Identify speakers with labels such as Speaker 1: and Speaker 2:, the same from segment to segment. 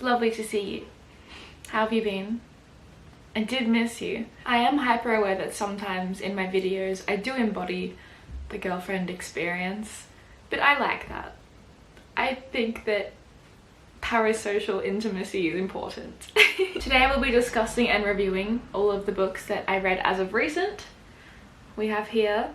Speaker 1: lovely to see you. How have you been? I did miss you. I am hyper aware that sometimes in my videos I do embody the girlfriend experience, but I like that. I think that parasocial intimacy is important. Today I will be discussing and reviewing all of the books that I read as of recent. We have here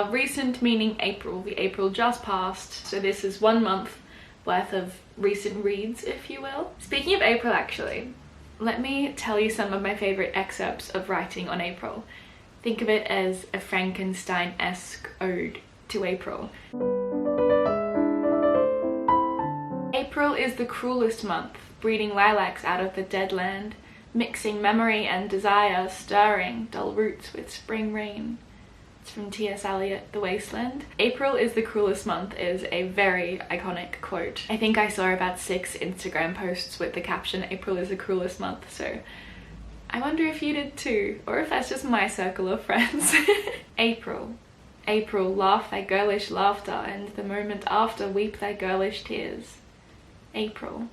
Speaker 1: recent meaning April, the April just passed, so this is 1 month worth of recent reads, if you will. Speaking of April, actually, let me tell you some of my favourite excerpts of writing on April. Think of it as a Frankenstein-esque ode to April. April is the cruelest month, breeding lilacs out of the dead land, mixing memory and desire, stirring dull roots with spring rain. It's from T.S. Eliot, The Wasteland. April is the cruelest month is a very iconic quote. I think I saw about 6 Instagram posts with the caption, April is the cruelest month, so I wonder if you did too, or if that's just my circle of friends. April. April, laugh thy girlish laughter, and the moment after weep thy girlish tears. April.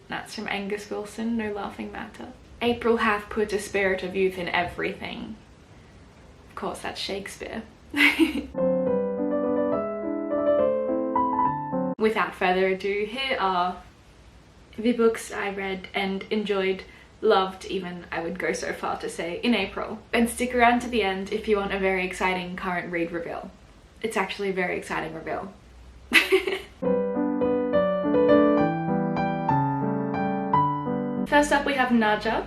Speaker 1: That's from Angus Wilson, No Laughing Matter. April hath put a spirit of youth in everything. Of course, that's Shakespeare. Without further ado, here are the books I read and enjoyed, loved even, I would go so far to say, in April. And stick around to the end if you want a very exciting current read reveal. It's actually a very exciting reveal. First up we have Nadja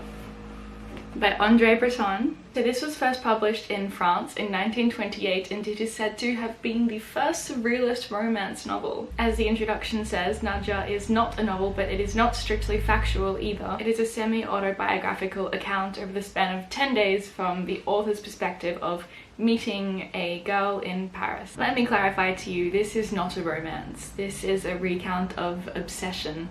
Speaker 1: by André Breton. So this was first published in France in 1928 and it is said to have been the first surrealist romance novel. As the introduction says, Nadja is not a novel, but it is not strictly factual either. It is a semi-autobiographical account over the span of 10 days from the author's perspective of meeting a girl in Paris. Let me clarify to you, this is not a romance. This is a recount of obsession,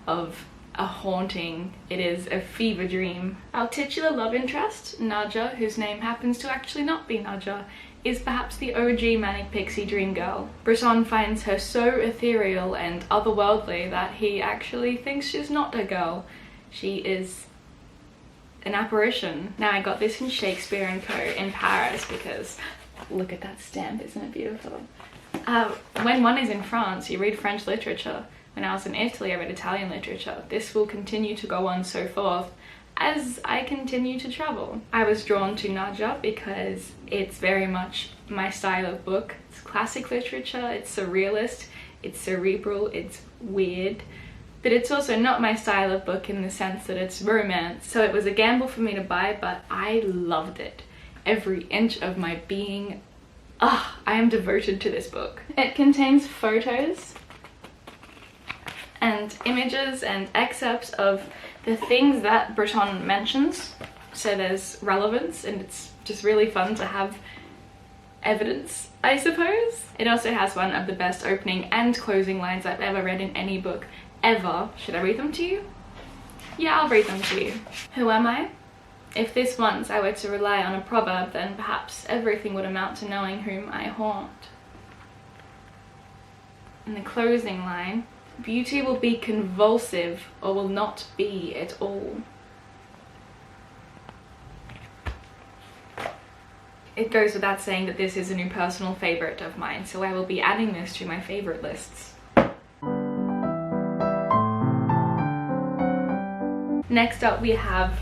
Speaker 1: of a haunting. It is a fever dream. Our titular love interest, Nadja, whose name happens to actually not be Nadja, is perhaps the OG manic pixie dream girl. Breton finds her so ethereal and otherworldly that he actually thinks she's not a girl. She is an apparition. Now I got this in Shakespeare & Co. in Paris because look at that stamp, isn't it beautiful? When one is in France, you read French literature. When I was in Italy, I read Italian literature. This will continue to go on so forth as I continue to travel. I was drawn to Nadja because it's very much my style of book. It's classic literature, it's surrealist, it's cerebral, it's weird, but it's also not my style of book in the sense that it's romance. So it was a gamble for me to buy, but I loved it. Every inch of my being, I am devoted to this book. It contains photos and images and excerpts of the things that Breton mentions, so there's relevance and it's just really fun to have evidence, I suppose. It also has one of the best opening and closing lines I've ever read in any book ever. Should I read them to you? Yeah, I'll read them to you. Who am I? If this once I were to rely on a proverb, then perhaps everything would amount to knowing whom I haunt. And the closing line, beauty will be convulsive or will not be at all. It goes without saying that this is a new personal favourite of mine, so I will be adding this to my favourite lists. Next up we have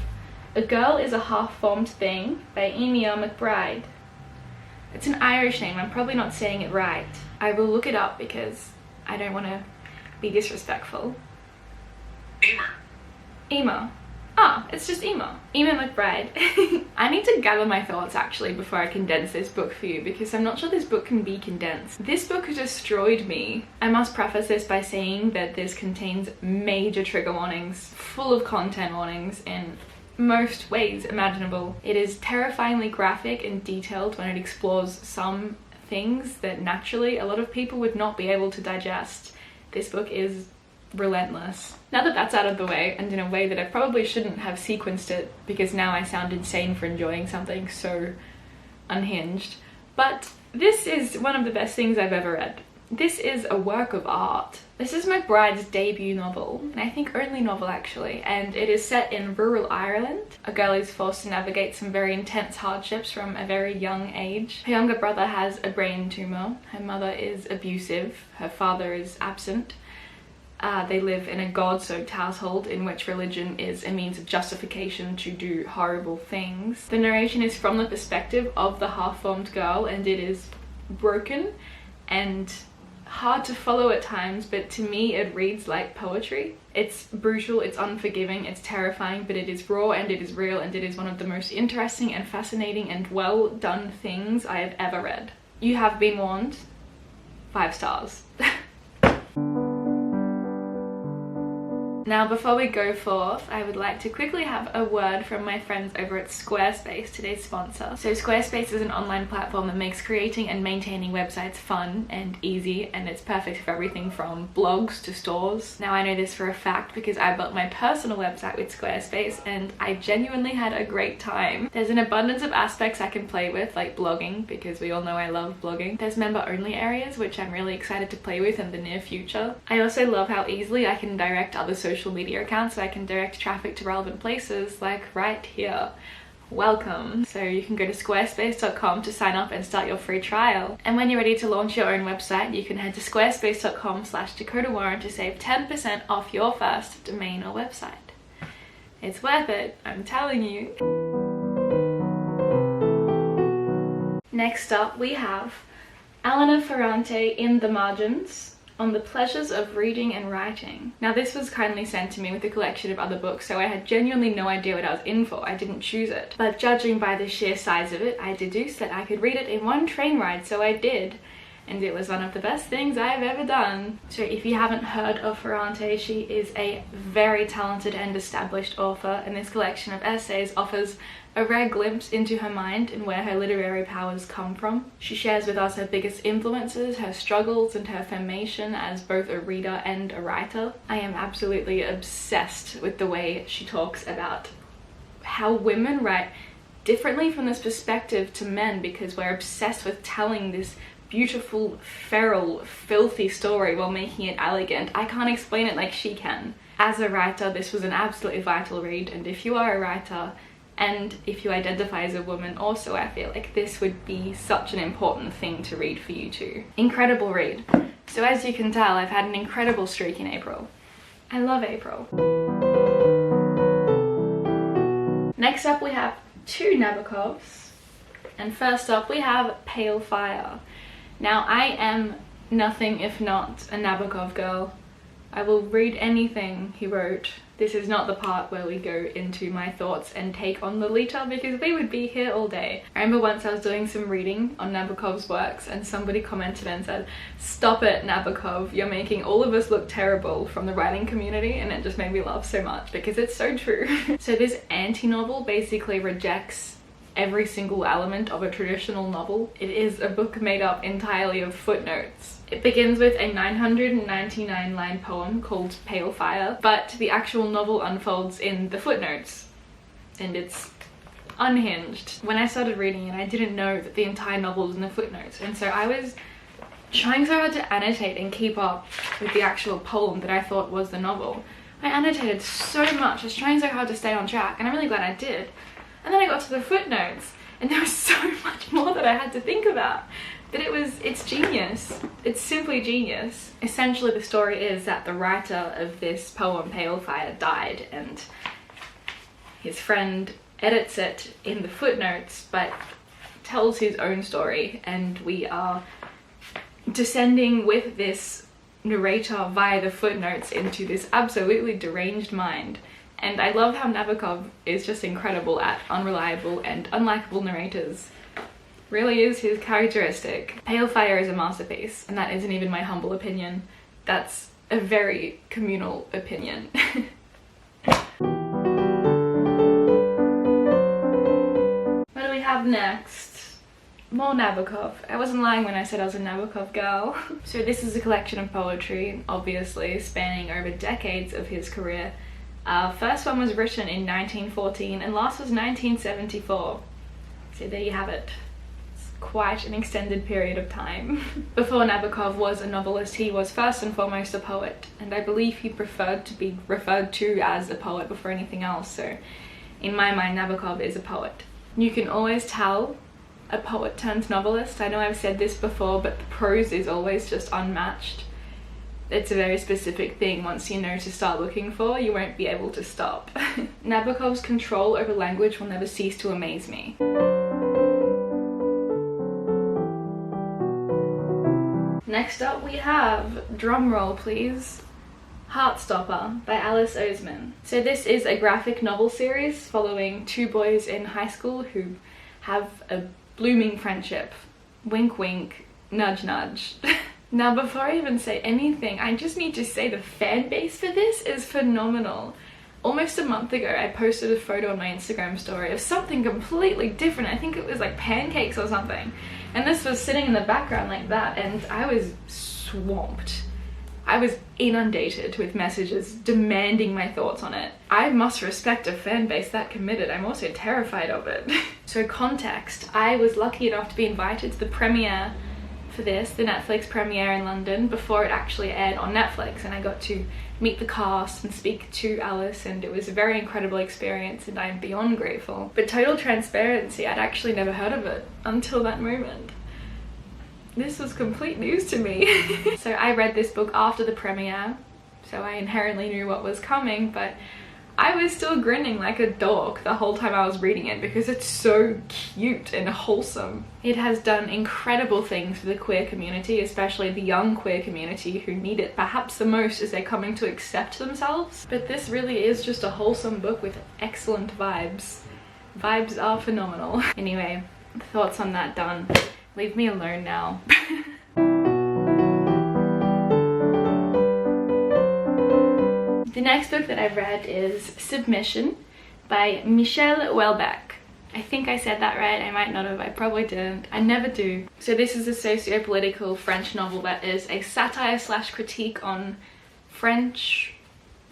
Speaker 1: A Girl is a Half-Formed Thing by Emia McBride. It's an Irish name, I'm probably not saying it right. I will look it up because I don't want to be disrespectful. Ema. It's just Ema. Ema McBride. I need to gather my thoughts actually before I condense this book for you because I'm not sure this book can be condensed. This book destroyed me. I must preface this by saying that this contains major trigger warnings, full of content warnings in most ways imaginable. It is terrifyingly graphic and detailed when it explores some things that naturally a lot of people would not be able to digest. This book is relentless. Now that that's out of the way, and in a way that I probably shouldn't have sequenced it because now I sound insane for enjoying something so unhinged, but this is one of the best things I've ever read. This is a work of art. This is my bride's debut novel, and I think only novel actually, and it is set in rural Ireland. A girl is forced to navigate some very intense hardships from a very young age. Her younger brother has a brain tumour, her mother is abusive, her father is absent. They live in a god-soaked household in which religion is a means of justification to do horrible things. The narration is from the perspective of the half-formed girl, and it is broken and hard to follow at times, but to me it reads like poetry. It's brutal, it's unforgiving, it's terrifying, but it is raw and it is real, and it is one of the most interesting and fascinating and well done things I have ever read. You have been warned. 5 stars. Now, before we go forth, I would like to quickly have a word from my friends over at Squarespace, today's sponsor. So Squarespace is an online platform that makes creating and maintaining websites fun and easy, and it's perfect for everything from blogs to stores. Now, I know this for a fact because I built my personal website with Squarespace and I genuinely had a great time. There's an abundance of aspects I can play with, like blogging, because we all know I love blogging. There's member-only areas, which I'm really excited to play with in the near future. I also love how easily I can direct other social media accounts, so I can direct traffic to relevant places, like right here. Welcome. So you can go to squarespace.com to sign up and start your free trial. And when you're ready to launch your own website, you can head to squarespace.com/DakotaWarren to save 10% off your first domain or website. It's worth it, I'm telling you. Next up we have Elena Ferrante in the margins on the pleasures of reading and writing. Now, this was kindly sent to me with a collection of other books, so I had genuinely no idea what I was in for. I didn't choose it. But judging by the sheer size of it, I deduced that I could read it in one train ride, so I did. And it was one of the best things I've ever done. So if you haven't heard of Ferrante, she is a very talented and established author, and this collection of essays offers a rare glimpse into her mind and where her literary powers come from. She shares with us her biggest influences, her struggles, and her formation as both a reader and a writer. I am absolutely obsessed with the way she talks about how women write differently from this perspective to men, because we're obsessed with telling this beautiful, feral, filthy story while making it elegant. I can't explain it like she can. As a writer, this was an absolutely vital read, and if you are a writer, and if you identify as a woman also, I feel like this would be such an important thing to read for you too. Incredible read. So as you can tell, I've had an incredible streak in April. I love April. Next up we have 2 Nabokovs, and first up we have Pale Fire. Now, I am nothing if not a Nabokov girl. I will read anything he wrote. This is not the part where we go into my thoughts and take on Lolita, because we would be here all day. I remember once I was doing some reading on Nabokov's works and somebody commented and said, "Stop it, Nabokov, you're making all of us look terrible," from the writing community, and it just made me laugh so much because it's so true. So this anti-novel basically rejects every single element of a traditional novel. It is a book made up entirely of footnotes. It begins with a 999-line poem called Pale Fire, but the actual novel unfolds in the footnotes, and it's unhinged. When I started reading it, I didn't know that the entire novel was in the footnotes, and so I was trying so hard to annotate and keep up with the actual poem that I thought was the novel. I annotated so much, I was trying so hard to stay on track, and I'm really glad I did. And then I got to the footnotes, and there was so much more that I had to think about. But it's genius. It's simply genius. Essentially, the story is that the writer of this poem, Pale Fire, died, and his friend edits it in the footnotes, but tells his own story, and we are descending with this narrator via the footnotes into this absolutely deranged mind. And I love how Nabokov is just incredible at unreliable and unlikable narrators. Really is his characteristic. Pale Fire is a masterpiece, and that isn't even my humble opinion. That's a very communal opinion. What do we have next? More Nabokov. I wasn't lying when I said I was a Nabokov girl. So this is a collection of poetry, obviously spanning over decades of his career. First one was written in 1914 and last was 1974. So there you have it. It's quite an extended period of time. Before Nabokov was a novelist, he was first and foremost a poet, and I believe he preferred to be referred to as a poet before anything else, so in my mind Nabokov is a poet. You can always tell a poet turns novelist. I know I've said this before, but the prose is always just unmatched. It's a very specific thing. Once you know to start looking for, you won't be able to stop. Nabokov's control over language will never cease to amaze me. Next up we have, drumroll please, Heartstopper by Alice Oseman. So this is a graphic novel series following two boys in high school who have a blooming friendship. Wink wink, nudge nudge. Now before I even say anything, I just need to say the fan base for this is phenomenal. Almost a month ago I posted a photo on my Instagram story of something completely different. I think it was like pancakes or something. And this was sitting in the background like that, and I was swamped. I was inundated with messages demanding my thoughts on it. I must respect a fan base that committed. I'm also terrified of it. So context, I was lucky enough to be invited to the premiere for this, the Netflix premiere in London, before it actually aired on Netflix, and I got to meet the cast and speak to Alice, and it was a very incredible experience and I'm beyond grateful. But total transparency, I'd actually never heard of it until that moment. This was complete news to me. So I read this book after the premiere, so I inherently knew what was coming, but I was still grinning like a dork the whole time I was reading it because it's so cute and wholesome. It has done incredible things for the queer community, especially the young queer community who need it perhaps the most as they're coming to accept themselves. But this really is just a wholesome book with excellent vibes. Vibes are phenomenal. Anyway, thoughts on that done. Leave me alone now. The next book that I've read is Submission by Michel Houellebecq. I think I said that right, I might not have, I probably didn't. I never do. So this is a socio-political French novel that is a satire slash critique on French,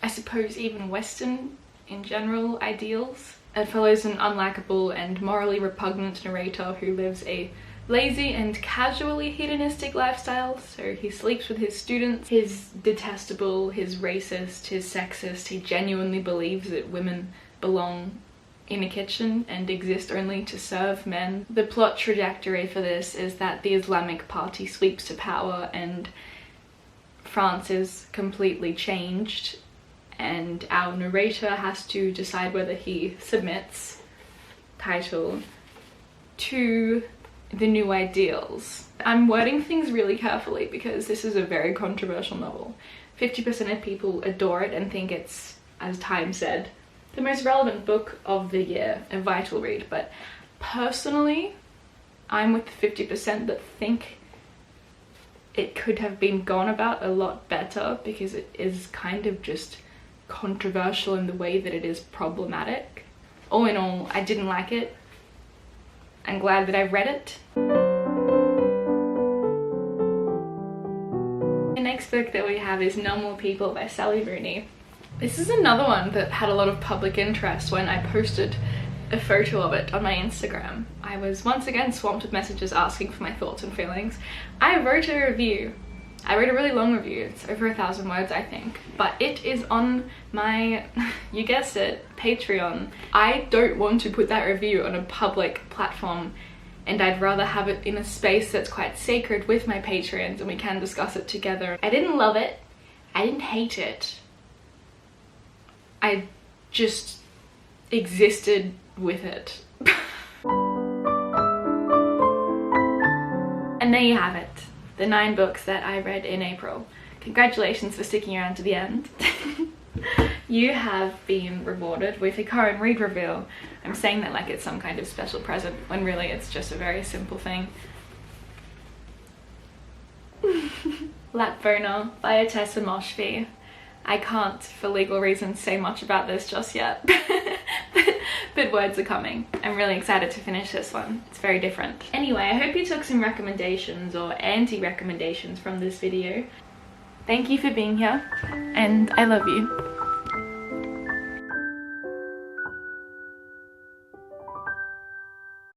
Speaker 1: I suppose even Western in general, ideals. It follows an unlikable and morally repugnant narrator who lives a lazy and casually hedonistic lifestyle. So he sleeps with his students, he's detestable, he's racist, he's sexist, he genuinely believes that women belong in a kitchen and exist only to serve men. The plot trajectory for this is that the Islamic Party sweeps to power and France is completely changed, and our narrator has to decide whether he submits, title, to the new ideals. I'm wording things really carefully because this is a very controversial novel. 50% of people adore it and think it's, as Time said, the most relevant book of the year, a vital read, but personally I'm with the 50% that think it could have been gone about a lot better because it is kind of just controversial in the way that it is problematic. All in all, I didn't like it. I'm glad that I read it. The next book that we have is Normal People by Sally Rooney. This is another one that had a lot of public interest when I posted a photo of it on my Instagram. I was once again swamped with messages asking for my thoughts and feelings. I wrote a review. I wrote a really long review, it's over 1,000 words I think, but it is on my, you guessed it, Patreon. I don't want to put that review on a public platform, and I'd rather have it in a space that's quite sacred with my Patreons and we can discuss it together. I didn't love it, I didn't hate it, I just existed with it. And there you have it. The 9 books that I read in April. Congratulations for sticking around to the end. You have been rewarded with a current read reveal. I'm saying that like it's some kind of special present when really it's just a very simple thing. Lapboner by Tessa Moshfegh. I can't, for legal reasons, say much about this just yet, but words are coming. I'm really excited to finish this one. It's very different. Anyway, I hope you took some recommendations or anti-recommendations from this video. Thank you for being here, and I love you.